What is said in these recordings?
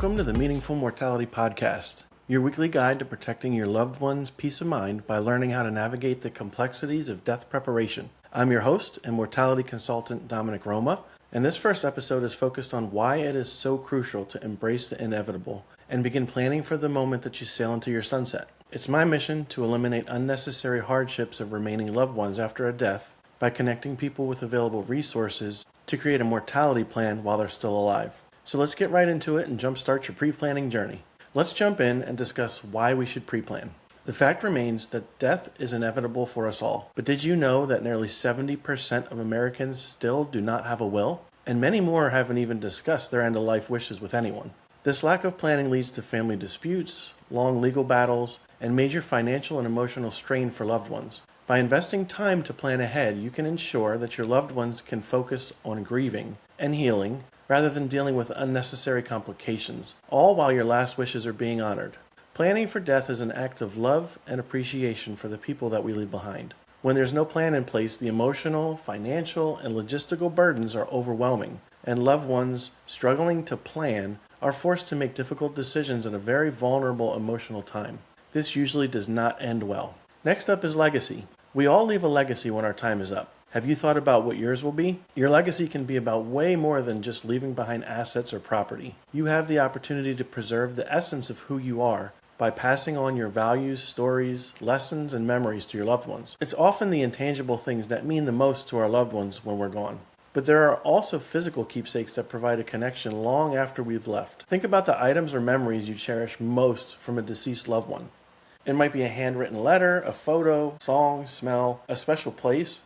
Welcome to the Meaningful Mortality Podcast, your weekly guide to protecting your loved one's peace of mind by learning how to navigate the complexities of death preparation. I'm your host and mortality consultant, Dominic Roma, and this first episode is focused on why it is so crucial to embrace the inevitable and begin planning for the moment that you sail into your sunset. It's my mission to eliminate unnecessary hardships of remaining loved ones after a death by connecting people with available resources to create a mortality plan while they're still alive. So let's get right into it and jumpstart your pre-planning journey. Let's jump in and discuss why we should pre-plan. The fact remains that death is inevitable for us all. But did you know that nearly 70% of Americans still do not have a will? And many more haven't even discussed their end-of-life wishes with anyone. This lack of planning leads to family disputes, long legal battles, and major financial and emotional strain for loved ones. By investing time to plan ahead, you can ensure that your loved ones can focus on grieving and healing rather than dealing with unnecessary complications, all while your last wishes are being honored. Planning for death is an act of love and appreciation for the people that we leave behind. When there's no plan in place, the emotional, financial, and logistical burdens are overwhelming, and loved ones struggling to plan are forced to make difficult decisions in a very vulnerable emotional time. This usually does not end well. Next up is legacy. We all leave a legacy when our time is up. Have you thought about what yours will be? Your legacy can be about way more than just leaving behind assets or property. You have the opportunity to preserve the essence of who you are by passing on your values, stories, lessons, and memories to your loved ones. It's often the intangible things that mean the most to our loved ones when we're gone. But there are also physical keepsakes that provide a connection long after we've left. Think about the items or memories you cherish most from a deceased loved one. It might be a handwritten letter, a photo, song, smell, a special place,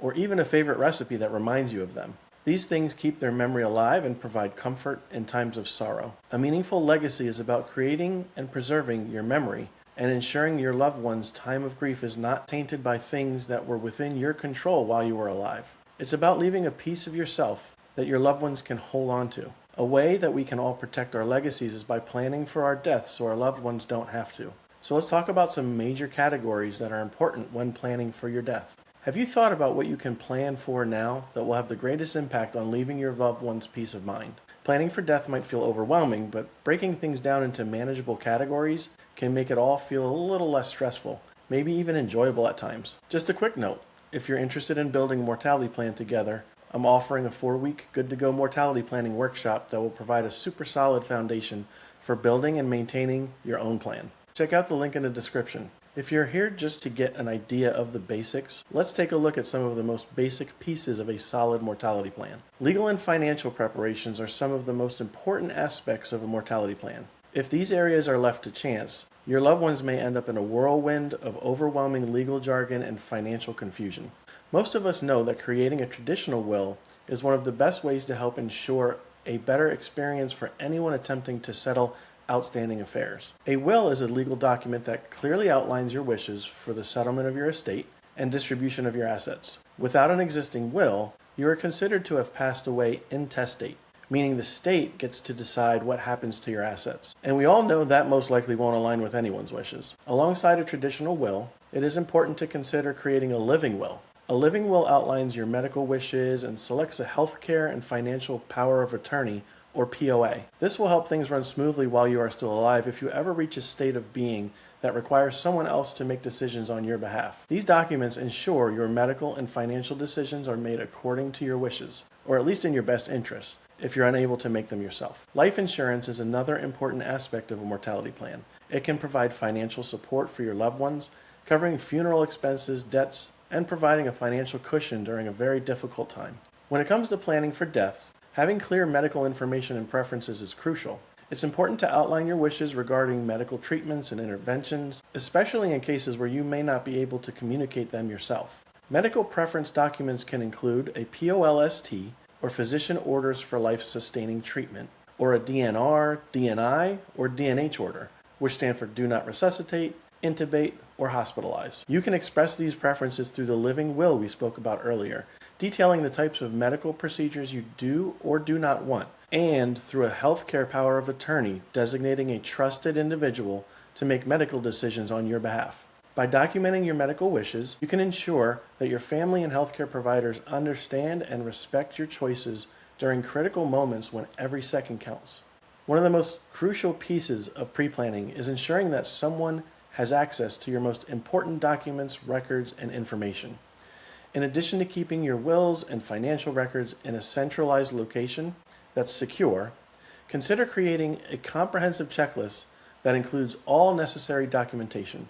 or even a favorite recipe that reminds you of them. These things keep their memory alive and provide comfort in times of sorrow. A meaningful legacy is about creating and preserving your memory and ensuring your loved one's time of grief is not tainted by things that were within your control while you were alive. It's about leaving a piece of yourself that your loved ones can hold on to. A way that we can all protect our legacies is by planning for our death so our loved ones don't have to. So let's talk about some major categories that are important when planning for your death. Have you thought about what you can plan for now that will have the greatest impact on leaving your loved one's peace of mind? Planning for death might feel overwhelming, but breaking things down into manageable categories can make it all feel a little less stressful, maybe even enjoyable at times. Just a quick note, if you're interested in building a mortality plan together, I'm offering a 4-week good-to-go mortality planning workshop that will provide a super solid foundation for building and maintaining your own plan. Check out the link in the description. If you're here just to get an idea of the basics, let's take a look at some of the most basic pieces of a solid mortality plan. Legal and financial preparations are some of the most important aspects of a mortality plan. If these areas are left to chance, your loved ones may end up in a whirlwind of overwhelming legal jargon and financial confusion. Most of us know that creating a traditional will is one of the best ways to help ensure a better experience for anyone attempting to settle outstanding affairs. A will is a legal document that clearly outlines your wishes for the settlement of your estate and distribution of your assets. Without an existing will, you are considered to have passed away intestate, meaning the state gets to decide what happens to your assets. And we all know that most likely won't align with anyone's wishes. Alongside a traditional will, it is important to consider creating a living will. A living will outlines your medical wishes and selects a healthcare and financial power of attorney or POA. This will help things run smoothly while you are still alive if you ever reach a state of being that requires someone else to make decisions on your behalf. These documents ensure your medical and financial decisions are made according to your wishes, or at least in your best interest, if you're unable to make them yourself. Life insurance is another important aspect of a mortality plan. It can provide financial support for your loved ones, covering funeral expenses, debts, and providing a financial cushion during a very difficult time. When it comes to planning for death, having clear medical information and preferences is crucial. It's important to outline your wishes regarding medical treatments and interventions, especially in cases where you may not be able to communicate them yourself. Medical preference documents can include a POLST, or Physician Orders for Life-Sustaining Treatment, or a DNR, DNI, or DNH order, which stand for Do Not Resuscitate, Intubate, or Hospitalize. You can express these preferences through the living will we spoke about earlier, detailing the types of medical procedures you do or do not want, and through a healthcare power of attorney designating a trusted individual to make medical decisions on your behalf. By documenting your medical wishes, you can ensure that your family and healthcare providers understand and respect your choices during critical moments when every second counts. One of the most crucial pieces of pre-planning is ensuring that someone has access to your most important documents, records, and information. In addition to keeping your wills and financial records in a centralized location that's secure, consider creating a comprehensive checklist that includes all necessary documentation,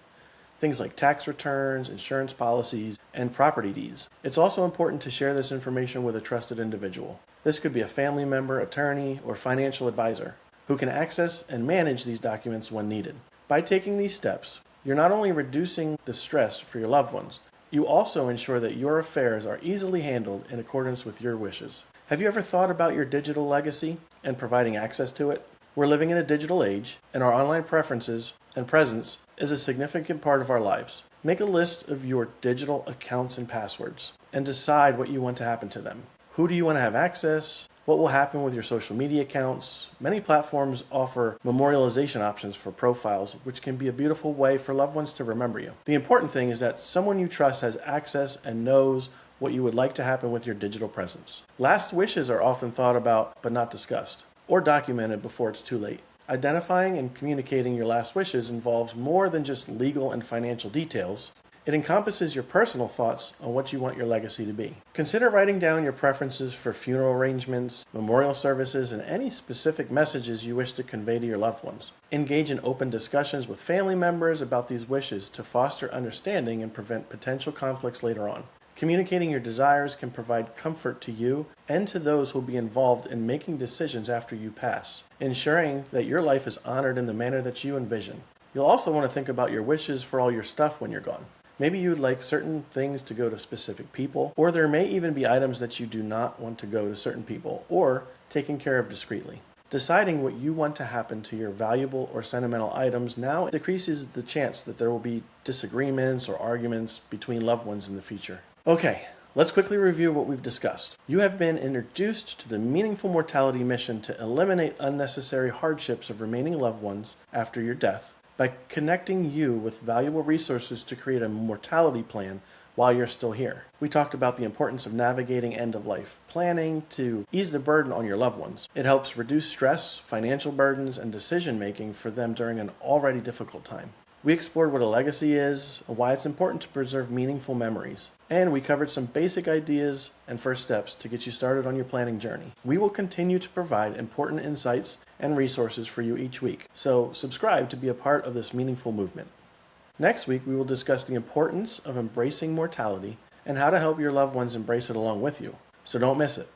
things like tax returns, insurance policies, and property deeds. It's also important to share this information with a trusted individual. This could be a family member, attorney, or financial advisor who can access and manage these documents when needed. By taking these steps, you're not only reducing the stress for your loved ones, you also ensure that your affairs are easily handled in accordance with your wishes. Have you ever thought about your digital legacy and providing access to it? We're living in a digital age, and our online preferences and presence is a significant part of our lives. Make a list of your digital accounts and passwords and decide what you want to happen to them. Who do you want to have access? What will happen with your social media accounts? Many platforms offer memorialization options for profiles, which can be a beautiful way for loved ones to remember you. The important thing is that someone you trust has access and knows what you would like to happen with your digital presence. Last wishes are often thought about but not discussed, or documented before it's too late. Identifying and communicating your last wishes involves more than just legal and financial details. It encompasses your personal thoughts on what you want your legacy to be. Consider writing down your preferences for funeral arrangements, memorial services, and any specific messages you wish to convey to your loved ones. Engage in open discussions with family members about these wishes to foster understanding and prevent potential conflicts later on. Communicating your desires can provide comfort to you and to those who will be involved in making decisions after you pass, ensuring that your life is honored in the manner that you envision. You'll also want to think about your wishes for all your stuff when you're gone. Maybe you would like certain things to go to specific people, or there may even be items that you do not want to go to certain people, or taken care of discreetly. Deciding what you want to happen to your valuable or sentimental items now decreases the chance that there will be disagreements or arguments between loved ones in the future. Okay, let's quickly review what we've discussed. You have been introduced to the Meaningful Mortality mission to eliminate unnecessary hardships of remaining loved ones after your death by connecting you with valuable resources to create a mortality plan while you're still here. We talked about the importance of navigating end-of-life planning to ease the burden on your loved ones. It helps reduce stress, financial burdens, and decision-making for them during an already difficult time. We explored what a legacy is, and why it's important to preserve meaningful memories. And we covered some basic ideas and first steps to get you started on your planning journey. We will continue to provide important insights and resources for you each week, so subscribe to be a part of this meaningful movement. Next week, we will discuss the importance of embracing mortality and how to help your loved ones embrace it along with you, so don't miss it.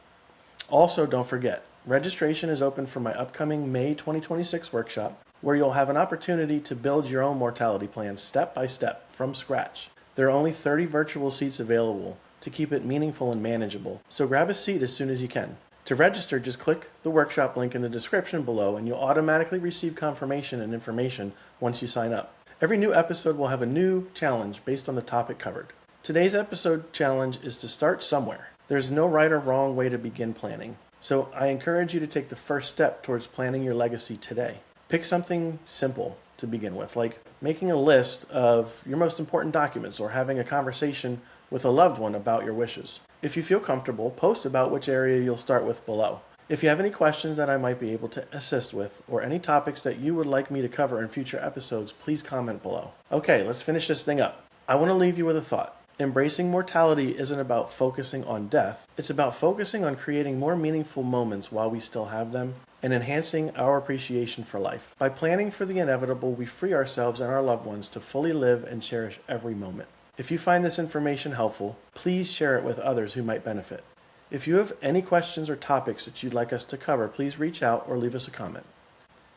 Also, don't forget, registration is open for my upcoming May 2026 workshop, where you'll have an opportunity to build your own mortality plan step by step from scratch. There are only 30 virtual seats available to keep it meaningful and manageable, so grab a seat as soon as you can. To register, just click the workshop link in the description below and you'll automatically receive confirmation and information once you sign up. Every new episode will have a new challenge based on the topic covered. Today's episode challenge is to start somewhere. There's no right or wrong way to begin planning, so I encourage you to take the first step towards planning your legacy today. Pick something simple to begin with, like making a list of your most important documents or having a conversation with a loved one about your wishes. If you feel comfortable, post about which area you'll start with below. If you have any questions that I might be able to assist with, or any topics that you would like me to cover in future episodes, please comment below. Okay, let's finish this thing up. I want to leave you with a thought. Embracing mortality isn't about focusing on death. It's about focusing on creating more meaningful moments while we still have them and enhancing our appreciation for life. By planning for the inevitable, we free ourselves and our loved ones to fully live and cherish every moment. If you find this information helpful, please share it with others who might benefit. If you have any questions or topics that you'd like us to cover, please reach out or leave us a comment.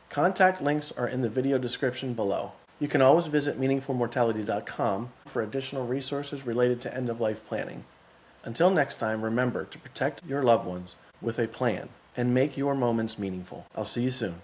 Contact links are in the video description below. You can always visit meaningfulmortality.com for additional resources related to end-of-life planning. Until next time, remember to protect your loved ones with a plan and make your moments meaningful. I'll see you soon.